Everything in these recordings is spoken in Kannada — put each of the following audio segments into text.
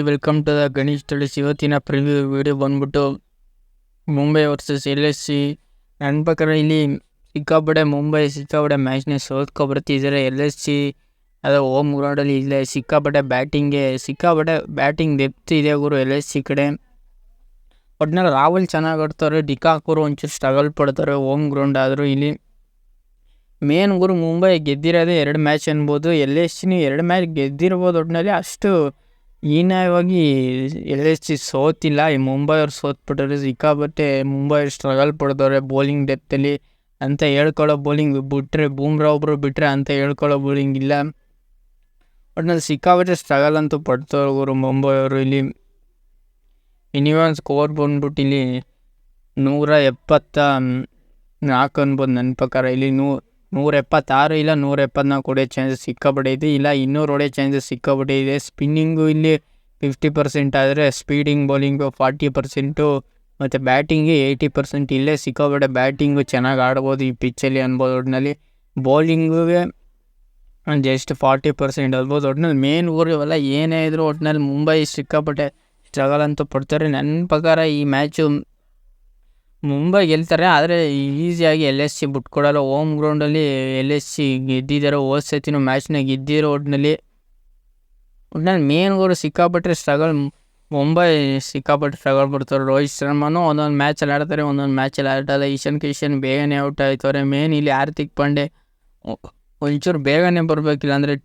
ವೆಲ್ಕಮ್ ಟು ದ ಗಣೇಶ್ ತಿಳಿಸಿ. ಇವತ್ತಿನ ಪ್ರಿವ್ಯೂ ವಿಡಿಯೋ ಬಂದ್ಬಿಟ್ಟು ಮುಂಬೈ ವರ್ಸಸ್ LSC. ನನ್ನ ಪ್ರಕಾರ ಇಲ್ಲಿ ಸಿಕ್ಕಾಪಟ್ಟೆ ಮ್ಯಾಚ್ನ ಸೋತ್ಕೊಬರ್ತಿದ್ದಾರೆ LSC. ಅದು ಹೋಮ್ ಗ್ರೌಂಡಲ್ಲಿ ಇಲ್ಲ, ಸಿಕ್ಕಾಪಟ್ಟೆ ಬ್ಯಾಟಿಂಗ್ ಡೆಪ್ತ್ ಇದೆ ಗುರು LSC ಕಡೆ. ಒಟ್ನಲ್ಲಿ ರಾಹುಲ್ ಚೆನ್ನಾಗಿ ಆಡ್ತಾರೆ, ಡಿಕಾಕ್ ಒಂಚೂರು ಸ್ಟ್ರಗಲ್ ಪಡ್ತಾರೆ ಹೋಮ್ ಗ್ರೌಂಡ್ ಆದರೂ. ಇಲ್ಲಿ ಮೇನ್ ಗುರು ಮುಂಬೈ ಗೆದ್ದಿರೋದೇ 2 ಮ್ಯಾಚ್ ಅನ್ಬೋದು, LSCನೂ 2 ಮ್ಯಾಚ್ ಗೆದ್ದಿರ್ಬೋದು. ಒಟ್ಟಿನಲ್ಲಿ ಅಷ್ಟು ಹೀನಾಯವಾಗಿ LSC ಸೋತಿಲ್ಲ. ಈ ಮುಂಬೈ ಅವ್ರು ಸೋತ್ಬಿಟ್ಟರೆ ಸಿಕ್ಕಾಪಟ್ಟೆ ಮುಂಬೈ ಸ್ಟ್ರಗಲ್ ಪಡ್ದವ್ರೆ ಬೌಲಿಂಗ್ ಡೆಪ್ತಲ್ಲಿ. ಅಂತ ಹೇಳ್ಕೊಳ್ಳೋ ಬೌಲಿಂಗ್ ಬಿಟ್ಟರೆ ಬೂಮ್ರಾ ಒಬ್ಬರು ಬಿಟ್ಟರೆ ಅಂತ ಹೇಳ್ಕೊಳ್ಳೋ ಬೌಲಿಂಗ್ ಇಲ್ಲ. ಒಟ್ಟಿನಲ್ಲಿ ಸಿಕ್ಕಾಪಟ್ಟೆ ಸ್ಟ್ರಗಲ್ ಅಂತೂ ಪಡ್ತವ್ರು ಗುರು ಮುಂಬೈ ಅವರು. ಇಲ್ಲಿ ಮಿನಿಮಮ್ ಸ್ಕೋರ್ ಬಂದ್ಬಿಟ್ಟು ಇಲ್ಲಿ 174 ಅನ್ಬೋದು ನನ್ನ ಪ್ರಕಾರ. ಇಲ್ಲಿ 176 ಇಲ್ಲ 174 ಹೊಡೆಯೋ ಚಾನ್ಸಸ್ ಸಿಕ್ಕಾಪಟ್ಟೆ ಇದೆ, ಇಲ್ಲ 200 ಹೊಡೆಯೋ ಚಾನ್ಸಸ್ ಸಿಕ್ಕಾಪಟ್ಟೆ ಇದೆ. ಸ್ಪಿನ್ನಿಂಗು ಇಲ್ಲಿ 50% ಆದರೆ ಸ್ಪೀಡಿಂಗ್ ಬೌಲಿಂಗು 40%, ಮತ್ತು ಬ್ಯಾಟಿಂಗ್ಗೆ 80%. ಇಲ್ಲೇ ಸಿಕ್ಕಾಪಟ್ಟೆ ಬ್ಯಾಟಿಂಗು ಚೆನ್ನಾಗಿ ಆಡ್ಬೋದು ಈ ಪಿಚ್ಚಲ್ಲಿ ಅನ್ಬೋದು. ಒಟ್ಟಿನಲ್ಲಿ ಬೌಲಿಂಗುಗೆ ಜಸ್ಟ್ 40% ಅನ್ಬೋದು. ಒಟ್ಟಿನಲ್ಲಿ ಮೇನ್ ಊರು ಇವೆಲ್ಲ ಏನೇ ಇದ್ರು ಒಟ್ಟಿನಲ್ಲಿ ಮುಂಬೈ ಸಿಕ್ಕಾಪಟ್ಟೆ ಸ್ಟ್ರಗಲ್ ಅಂತೂ ಪಡ್ತಾರೆ. ನನ್ನ ಪ್ರಕಾರ ಈ ಮ್ಯಾಚು ಮುಂಬೈ ಗೆಲ್ತಾರೆ, ಆದರೆ ಈಸಿಯಾಗಿ LSC ಬಿಟ್ಕೊಡಲ್ಲ. ಹೋಮ್ ಗ್ರೌಂಡಲ್ಲಿ LSC ಗೆದ್ದಿದ್ದಾರೆ, ಹೋದ ಸತಿನೂ ಮ್ಯಾಚ್ನ ಗೆದ್ದಿರೋ. ಒಟ್ಟಿನಲ್ಲಿ ಮೇನ್ ಗೋರು ಸಿಕ್ಕಾಪಟ್ಟೆ ಸ್ಟ್ರಗಲ್, ಮುಂಬೈ ಸಿಕ್ಕಾಪಟ್ಟೆ ಸ್ಟ್ರಗಲ್ ಪಡ್ತಾರೆ. ರೋಹಿತ್ ಶರ್ಮಾನು ಒಂದೊಂದು ಮ್ಯಾಚಲ್ಲಿ ಆಡ್ತಾರೆ, ಒಂದೊಂದು ಮ್ಯಾಚಲ್ಲಿ ಆಡಲ್ಲ. ಈಶಾನ್ ಕಿಶನ್ ಬೇಗನೆ ಔಟ್ ಆಯ್ತವ್ರೆ. ಮೇನ್ ಇಲ್ಲಿ ಹಾರ್ದಿಕ್ ಪಾಂಡೆ ಒಂಚೂರು ಬೇಗನೆ ಬರಬೇಕಿಲ್ಲ ಅಂದರೆ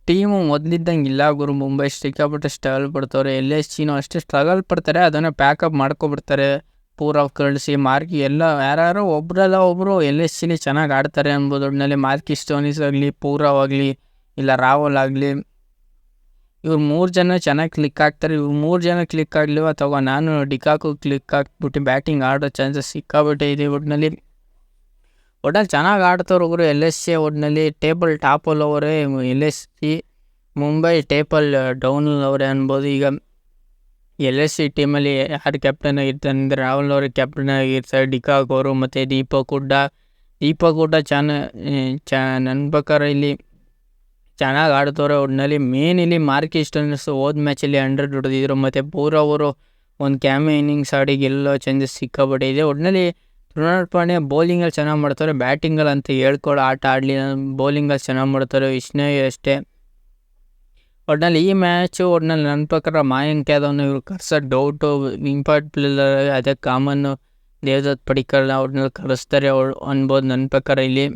ಟೀಮು ಮೊದಲಿದ್ದಂಗೆ ಇಲ್ಲ ಗುರು. ಮುಂಬೈ ಸಿಕ್ಕಾಪಟ್ಟೆ ಸ್ಟ್ರಗಲ್ ಪಡ್ತವ್ರೆ, LSCನೂ ಅಷ್ಟೇ ಸ್ಟ್ರಗಲ್ ಪಡ್ತಾರೆ. ಅದನ್ನು ಪ್ಯಾಕಪ್ ಮಾಡ್ಕೊಬಿಡ್ತಾರೆ ಪೂರಾ ಕಳಿಸಿ. ಯಾರು ಒಬ್ಬರು LSCಲಿ ಚೆನ್ನಾಗಿ ಆಡ್ತಾರೆ ಅನ್ಬೋದು. ಒಟ್ಟಿನಲ್ಲಿ ಮಾರ್ಕಿಸ್ ಸ್ಟೋನಿಸ್ ಆಗಲಿ, ಪೂರಾವ್ ಆಗಲಿ, ಇಲ್ಲ ರಾಹುಲ್ ಆಗಲಿ, ಇವ್ರು 3 ಜನ ಚೆನ್ನಾಗಿ ಕ್ಲಿಕ್ ಆಗ್ತಾರೆ. ಇವ್ರು 3 ಜನ ಕ್ಲಿಕ್ ಆಗಲಿವ ಅಥವಾ ನಾನು ಡಿಕಾಕು ಕ್ಲಿಕ್ ಹಾಕ್ಬಿಟ್ಟು ಬ್ಯಾಟಿಂಗ್ ಆಡೋ ಚಾನ್ಸಸ್ ಸಿಕ್ಕಾಪಟ್ಟೆ ಇದೆ. ಒಟ್ಟಿನಲ್ಲಿ ಚೆನ್ನಾಗಿ ಆಡ್ತವ್ರು ಒಬ್ಬರು LSC. ಒಟ್ಟಿನಲ್ಲಿ ಟೇಬಲ್ ಟಾಪಲ್ಲಿ ಅವರೇ LSC, ಮುಂಬೈ ಟೇಬಲ್ ಡೌನಲ್ಲಿ ಅವರೇ ಅನ್ಬೋದು. ಈಗ LSC ಟೀಮಲ್ಲಿ ಯಾರು ಕ್ಯಾಪ್ಟನ್ ಆಗಿರ್ತಾರೆ ಅಂದರೆ ರಾಹುಲ್ ಅವರು ಕ್ಯಾಪ್ಟನ್ ಆಗಿರ್ತಾರೆ, ಡಿಕಾಕ್ ಅವರು ಮತ್ತು ದೀಪಕ್ ಹುಡ್ಡಾ ನನ್ನ ಪ್ರಕಾರ ಇಲ್ಲಿ ಚೆನ್ನಾಗಿ ಆಡ್ತವ್ರೆ. ಒಟ್ಟಿನಲ್ಲಿ ಮೇನ್ ಇಲ್ಲಿ ಮಾರ್ಕಿಸ್ ಸ್ಟೋನಿಸ್ ಹೋದ ಮ್ಯಾಚಲ್ಲಿ 100 ಹೊಡೆದಿದ್ರು, ಮತ್ತು ಪೂರಾ ಅವರು ಒಂದು ಕ್ಯಾಮೆ ಇನ್ನಿಂಗ್ಸ್ ಆಡಿ ಗೆಲ್ಲೋ ಚಾನ್ಸಸ್ ಸಿಕ್ಕಾಪಟ್ಟೆ ಇದೆ. ಒಟ್ಟಿನಲ್ಲಿ ಋಣಾಲ್ ಪಾಂಡ್ಯ ಬೌಲಿಂಗಲ್ಲಿ ಚೆನ್ನಾಗಿ ಮಾಡ್ತಾರೆ, ಬ್ಯಾಟಿಂಗಲ್ಲಿ ಅಂತ ಹೇಳ್ಕೊಳ್ಳೋ ಆಟ ಆಡಲಿ, ಬೌಲಿಂಗಲ್ಲಿ ಚೆನ್ನಾಗಿ ಮಾಡ್ತಾರೆ. ವಿಷ್ಣಯ್ ಅಷ್ಟೇ. ಒಟ್ಟಿನಲ್ಲಿ ಈ ಮ್ಯಾಚು ನನ್ನ ಪ್ರಕಾರ ಮಯಾಂಕ್ ಯಾದವ್ನ ಇವರು ಕರ್ಸೋದು ಡೌಟು. ಇಂಪಾರ್ಟೆಂಟ್ ಪ್ಲೇಯರ್ ಅದೇ ಕಾಮನ್ನು ದೇವದತ್ ಪಡಿಕ್ಕಲ್ನ ಅವ್ರನ್ನೆಲ್ಲ ಕಳಿಸ್ತಾರೆ ಅನ್ಬೋದು ನನ್ನ ಪ್ರಕಾರ. ಇಲ್ಲಿ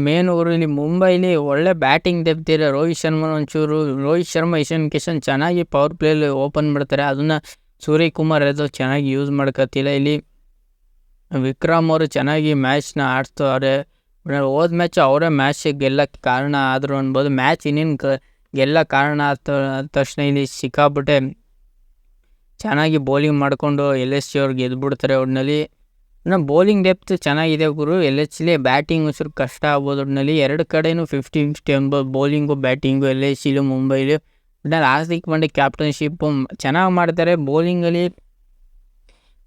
ಮೇನ್ ಊರು ಇಲ್ಲಿ ಮುಂಬೈಲಿ ಒಳ್ಳೆ ಬ್ಯಾಟಿಂಗ್ ಡೆಪ್ತ್ ಇದೆ. ರೋಹಿತ್ ಶರ್ಮಾ ಈಶಾನ್ ಕಿಶನ್ ಚೆನ್ನಾಗಿ ಪವರ್ ಪ್ಲೇಲಿ ಓಪನ್ ಮಾಡ್ತಾರೆ, ಅದನ್ನು ಸೂರ್ಯಕುಮಾರ್ ಯಾದವ್ ಚೆನ್ನಾಗಿ ಯೂಸ್ ಮಾಡ್ಕೊತಿಲ್ಲ. ಇಲ್ಲಿ ವಿಕ್ರಮ್ ಅವರು ಚೆನ್ನಾಗಿ ಮ್ಯಾಚ್ನ ಆಡ್ತವ್ರೆ. ಹೋದ ಮ್ಯಾಚ್ ಅವರೇ ಮ್ಯಾಚ್ ಗೆಲ್ಲಕ್ಕೆ ಕಾರಣ ಆದರು ಅನ್ಬೋದು. ಮ್ಯಾಚ್ ಇನ್ನೇನು ಗೆಲ್ಲ ಕಾರಣ ಆದ ತಕ್ಷಣ ಇಲ್ಲಿ ಸಿಕ್ಕಾಪಟ್ಟೆ ಚೆನ್ನಾಗಿ ಬೌಲಿಂಗ್ ಮಾಡಿಕೊಂಡು LSC ಅವ್ರು ಗೆದ್ಬಿಡ್ತಾರೆ. ಒಟ್ಟಿನಲ್ಲಿ ಬೌಲಿಂಗ್ ಡೆಪ್ತ್ ಚೆನ್ನಾಗಿದೆ ಗುರು LSCಲಿ. ಬ್ಯಾಟಿಂಗ್ ಒಂಚೂರು ಕಷ್ಟ ಆಗ್ಬೋದು. ಒಟ್ಟಿನಲ್ಲಿ 2 ಕಡೆನೂ 50-50 ಅನ್ಬೋದು, ಬೌಲಿಂಗು ಬ್ಯಾಟಿಂಗು LSCಲು ಮುಂಬೈಲಿ. ಒಟ್ಟಿನಲ್ಲಿ ಹಾರ್ದಿಕ್ ಪಾಂಡ್ಯ ಕ್ಯಾಪ್ಟನ್ಶಿಪ್ಪು ಚೆನ್ನಾಗಿ ಮಾಡ್ತಾರೆ.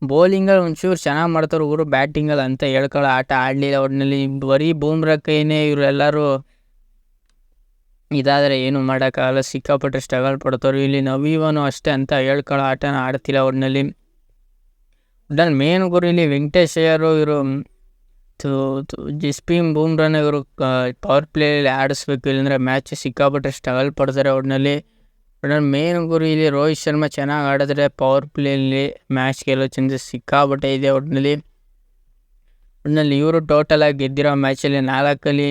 ಬೌಲಿಂಗಲ್ಲಿ ಒಂಚೂರು ಚೆನ್ನಾಗಿ ಮಾಡ್ತಾರೆ ಗುರು, ಬ್ಯಾಟಿಂಗಲ್ಲಿ ಅಂತ ಹೇಳ್ಕೊಳ್ಳೋ ಆಟ ಆಡಲಿಲ್ಲ. ಒಟ್ಟಿನಲ್ಲಿ ಬರೀ ಬೂಮ್ರಾ ಕೈನೇ ಇವರೆಲ್ಲರೂ ಇದಾದರೆ ಏನು ಮಾಡೋಕ್ಕಾಗಲ್ಲ, ಸಿಕ್ಕಾಪಟ್ಟೆ ಸ್ಟ್ರಗಲ್ ಪಡ್ತಾರೆ. ಇಲ್ಲಿ ನವೀವನು ಅಷ್ಟೇ ಅಂತ ಹೇಳ್ಕೊಳ್ಳೋ ಆಟನ ಆಡ್ತಿಲ್ಲ. ಒಟ್ಟಿನಲ್ಲಿ ಮೇನ್ ಗುರು ಇಲ್ಲಿ ವೆಂಕಟೇಶ್ ಅಯ್ಯರು ಇವರು ಜಸ್ಪ್ರೀತ್ ಬೂಮ್ರಾನ ಇವರು ಪವರ್ ಪ್ಲೇಯಲ್ಲಿ ಆಡಿಸ್ಬೇಕು, ಇಲ್ಲಾಂದರೆ ಮ್ಯಾಚ್ ಸಿಕ್ಕಾಪಟ್ಟೆ ಸ್ಟ್ರಗಲ್ ಪಡ್ತಾರೆ. ಒಟ್ಟಿನಲ್ಲಿ ಮೇನ್ ಗುರು ಇಲ್ಲಿ ರೋಹಿತ್ ಶರ್ಮಾ ಚೆನ್ನಾಗಿ ಆಡಿದ್ರೆ ಪವರ್ ಪ್ಲೇಯಲ್ಲಿ ಮ್ಯಾಚ್ ಗೆಲ್ಲೋ ಚಾನ್ಸಸ್ ಸಿಕ್ಕಾಪಟ್ಟೆ ಇದೆ. ಒಟ್ಟಿನಲ್ಲಿ ಇವರು ಟೋಟಲ್ ಆಗಿ ಗೆದ್ದಿರೋ ಮ್ಯಾಚಲ್ಲಿ 4ಅಲ್ಲಿ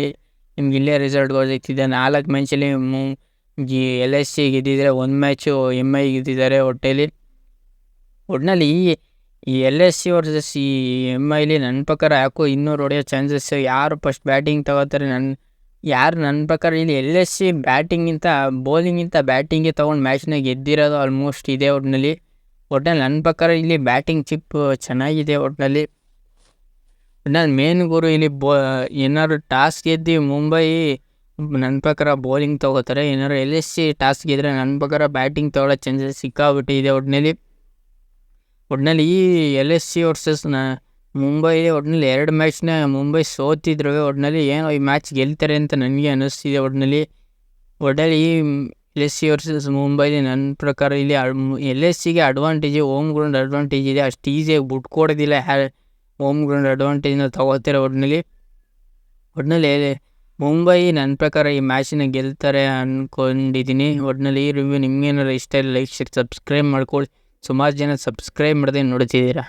ನಿಮ್ಗೆ ಇಲ್ಲೇ ರಿಸಲ್ಟ್ ಗೊತ್ತಾಗ್ತಿದೆ. 4 ಮ್ಯಾಚಲ್ಲಿ LSC ಗೆದ್ದಿದ್ದಾರೆ, 1 ಮ್ಯಾಚು MI ಗೆದ್ದಿದ್ದಾರೆ. ಒಟ್ಟಿನಲ್ಲಿ ಈ LSC ವರ್ಸಸ್ ಈ MIಲಿ ನನ್ನ ಪ್ರಕಾರ ಯಾಕೋ 200 ಹೊಡೆಯೋ ಚಾನ್ಸಸ್. ಯಾರು ಫಸ್ಟ್ ಬ್ಯಾಟಿಂಗ್ ತಗೋತಾರೆ ನನ್ನ ಪ್ರಕಾರ ಇಲ್ಲಿ LSC ಬೌಲಿಂಗಿಂತ ಬ್ಯಾಟಿಂಗ್ಗೆ ತೊಗೊಂಡು ಮ್ಯಾಚ್ನ ಗೆದ್ದಿರೋದು ಆಲ್ಮೋಸ್ಟ್ ಇದೆ. ಒಟ್ಟಿನಲ್ಲಿ ನನ್ನ ಪ್ರಕಾರ ಇಲ್ಲಿ ಬ್ಯಾಟಿಂಗ್ ಚಿಪ್ ಚೆನ್ನಾಗಿದೆ. ಒಟ್ಟಿನಲ್ಲಿ ಮೇನ್ ಗುರು ಇಲ್ಲಿ ಏನಾದ್ರು ಟಾಸ್ ಗೆದ್ದು ಮುಂಬೈ ನನ್ನ ಪ್ರಕಾರ ಬೌಲಿಂಗ್ ತೊಗೋತಾರೆ. ಏನಾದ್ರು LSC ಟಾಸ್ ಗೆದ್ದರೆ ನನ್ನ ಪ್ರಕಾರ ಬ್ಯಾಟಿಂಗ್ ತೊಗೊಳ್ಳೋ ಚಾನ್ಸಸ್ ಸಿಕ್ಕಾಬಿಟ್ಟಿದೆ. ಒಟ್ಟಿನಲ್ಲಿ ಈ LSC ವರ್ಸಸ್ ಮುಂಬೈಲಿ 2 ಮ್ಯಾಚ್ನ ಮುಂಬೈ ಸೋತಿದ್ರು. ಒಟ್ಟಿನಲ್ಲಿ ಏನೋ ಈ ಮ್ಯಾಚ್ ಗೆಲ್ತಾರೆ ಅಂತ ನನಗೆ ಅನ್ನಿಸ್ತಿದೆ. ಒಟ್ಟಿನಲ್ಲಿ ಒಟ್ಟಲ್ಲಿ LSC ವರ್ಸಸ್ ಮುಂಬೈಲಿ ನನ್ನ ಪ್ರಕಾರ ಇಲ್ಲಿ LSCಗೆ ಅಡ್ವಾಂಟೇಜ್, ಹೋಮ್ ಗ್ರೌಂಡ್ ಅಡ್ವಾಂಟೇಜ್ ಇದೆ. ಅಷ್ಟು ಈಸಿಯಾಗಿ ಬಿಟ್ಕೊಡೋದಿಲ್ಲ ಹೋಮ್ ಗ್ರೌಂಡ್ ಅಡ್ವಾಂಟೇಜ್ನ ತಗೋತಾರೆ. ಒಟ್ಟಿನಲ್ಲಿ ಮುಂಬೈ ನನ್ನ ಪ್ರಕಾರ ಈ ಮ್ಯಾಚನ್ನ ಗೆಲ್ತಾರೆ ಅಂದ್ಕೊಂಡಿದ್ದೀನಿ. ಒಟ್ಟಿನಲ್ಲಿ ಈ ರಿವ್ಯೂ ನಿಮ್ಗೇನಾರು ಇಷ್ಟ ಇಲ್ಲ ಲೈಕ್, ಶೇರ್, ಸಬ್ಸ್ಕ್ರೈಬ್ ಮಾಡ್ಕೊಳ್ಳಿ. ಸುಮಾರು ಜನ ಸಬ್ಸ್ಕ್ರೈಬ್ ಮಾಡದೆ ನೋಡ್ತಿದ್ದೀರಾ.